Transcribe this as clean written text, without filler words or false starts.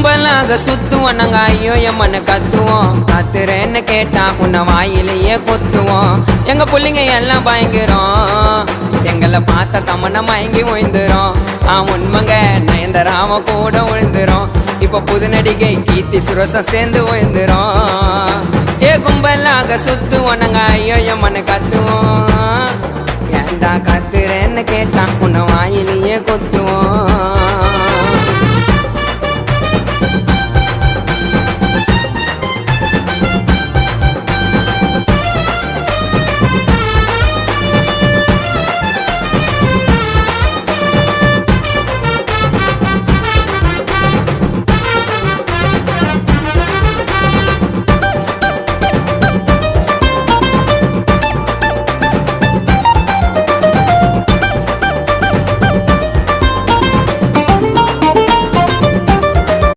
கும்பலாக சுத்துவோம் நாங்க ஐயோ எம்மன்னு கத்துவோம். கத்துறேன்னு கேட்டா உன்னை வாயிலேயே கொத்துவோம். எங்க புள்ளிங்க எல்லாம் பயங்கரம், எங்களை பார்த்த தமன மயங்கி ஓய்ந்துரும். உண்மைங்க நயன்தாராவ கூட விழுந்துரும். இப்ப புது நடிகை கீர்த்தி சுரேஷும் சேர்ந்து ஓய்ந்துரும். கும்பலாக சுத்துவோம் நாங்க ஐயோ எம்மன்னு கத்துவோம். ஏண்டா கத்துறேன்னு கேட்டா உன்னை வாயிலேயே கொத்துவோம்.